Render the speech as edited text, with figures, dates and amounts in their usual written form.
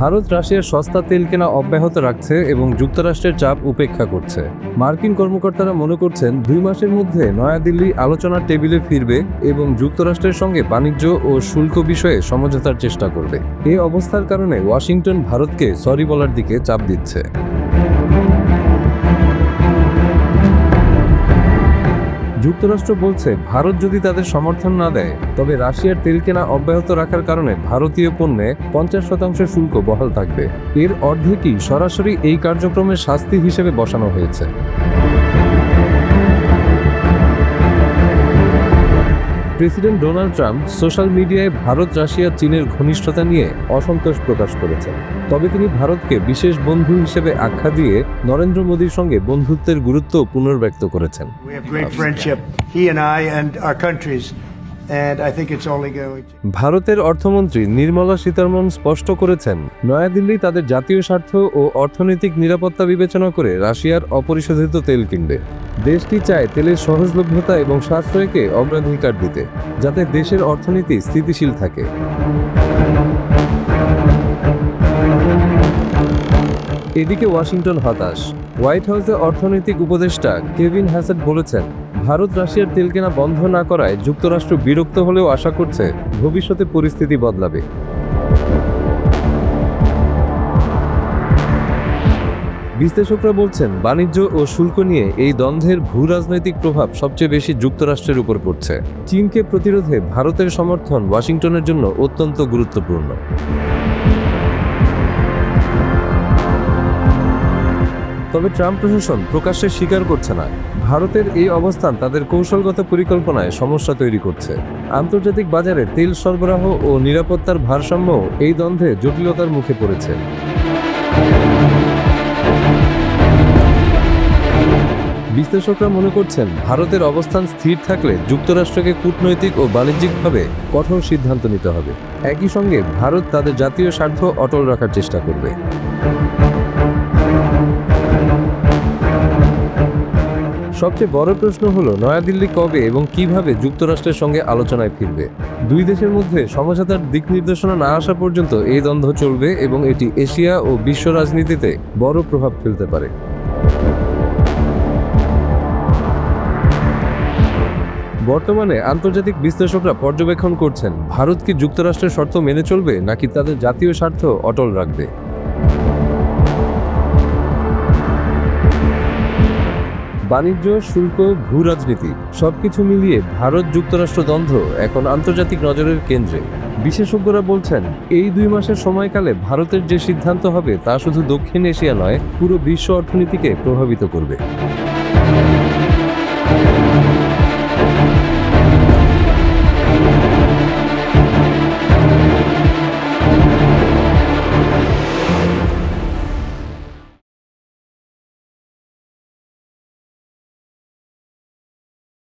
ভারত রাশিয়ার সস্তা তেল কেনা অব্যাহত রাখছে এবং যুক্তরাষ্ট্রের চাপ উপেক্ষা করছে। মার্কিন কর্মকর্তারা মনে করছেন 2 মাসের মধ্যে নয়াদিল্লি আলোচনার টেবিলে ফিরবে এবং যুক্তরাষ্ট্রের সঙ্গে বাণিজ্য ও শুল্ক বিষয়ে সমঝোতার চেষ্টা করবে। এই অবস্থার কারণে ওয়াশিংটন ভারতকে সরি বলার দিকে চাপ দিচ্ছে। যুক্তরাষ্ট্র বলছে ভারত যদি তাদের সমর্থন না দেয় তবে রাশিয়ার তেল কেনা অব্যাহত রাখার কারণে ভারতীয় পণ্যে 50% শুল্ক বহাল থাকবে। এর অর্ধেকই সরাসরি এই কার্যক্রমের শাস্তি হিসেবে বসানো হয়েছে। প্রেসিডেন্ট ডোনাল্ড ট্রাম্প সোশ্যাল মিডিয়ায় ভারত রাশিয়া চীনের ঘনিষ্ঠতা নিয়ে অসন্তোষ প্রকাশ করেছেন। তবে তিনি ভারতকে বিশেষ বন্ধু হিসেবে আখ্যা দিয়ে নরেন্দ্র মোদীর সঙ্গে বন্ধুত্বের গুরুত্ব পুনর্ব্যক্ত করেছেন। ভারতের অর্থমন্ত্রী নির্মলা সীতারমণ স্পষ্ট করেছেন, নয়াদিল্লি তাদের জাতীয় স্বার্থ ও অর্থনৈতিক নিরাপত্তা বিবেচনা করে রাশিয়ার অপরিশোধিত তেল কিনবে। দেশটি চায় তেলের সহজলভ্যতা এবং সাশ্রয়কে অগ্রাধিকার দিতে, যাতে দেশের অর্থনীতি স্থিতিশীল থাকে। এদিকে ওয়াশিংটন হতাশ। হোয়াইট হাউসে অর্থনৈতিক উপদেষ্টা কেভিন হ্যাসেট বলেছেন, ভারত রাশিয়ার তেল কেনা বন্ধ না করায় যুক্তরাষ্ট্র বিরক্ত হলেও আশা করছে ভবিষ্যতে পরিস্থিতি বদলাবে। বিশ্লেষকরা বলছেন, বাণিজ্য ও শুল্ক নিয়ে এই দ্বন্দ্বের ভূ-রাজনৈতিক প্রভাব সবচেয়ে বেশি যুক্তরাষ্ট্রের উপর পড়ছে। চীনকে প্রতিরোধে ভারতের সমর্থন ওয়াশিংটনের জন্য অত্যন্ত গুরুত্বপূর্ণ। তবে ট্রাম্প প্রশাসন প্রকাশ্যে স্বীকার করছে না, ভারতের এই অবস্থান তাদের কৌশলগত পরিকল্পনায় সমস্যা তৈরি করছে। আন্তর্জাতিক বাজারে তেল সরবরাহ ও নিরাপত্তার ভারসাম্য এই দ্বন্দ্বে জটিলতার মুখে পড়েছে। বিশ্লেষকরা মনে করছেন, ভারতের অবস্থান স্থির থাকলে যুক্তরাষ্ট্রকে কূটনৈতিক ও বাণিজ্যিকভাবে কঠোর সিদ্ধান্ত নিতে হবে। একই সঙ্গে ভারত তাদের জাতীয় স্বার্থ অটল রাখার চেষ্টা করবে। সবচেয়ে বড় প্রশ্ন হলো, নয়াদিল্লি কবে এবং কিভাবে যুক্তরাষ্ট্রের সঙ্গে আলোচনায় ফিরবে। দুই দেশের মধ্যে সমঝোতার দিক নির্দেশনা না আসা পর্যন্ত এই দ্বন্দ্ব চলবে এবং এটি এশিয়া ও বিশ্ব রাজনীতিতে বড় প্রভাব ফেলতে পারে। বর্তমানে আন্তর্জাতিক বিশ্লেষকরা পর্যবেক্ষণ করছেন, ভারত কি যুক্তরাষ্ট্রের শর্ত মেনে চলবে নাকি তাদের জাতীয় স্বার্থ অটল রাখবে। বাণিজ্য, শুল্ক, ভূ-রাজনীতি সবকিছু মিলিয়ে ভারত যুক্তরাষ্ট্র দ্বন্দ্ব এখন আন্তর্জাতিক নজরের কেন্দ্রে। বিশেষজ্ঞরা বলছেন, এই 2 মাসের সময়কালে ভারতের যে সিদ্ধান্ত হবে তা শুধু দক্ষিণ এশিয়া নয়, পুরো বিশ্ব অর্থনীতিকে প্রভাবিত করবে।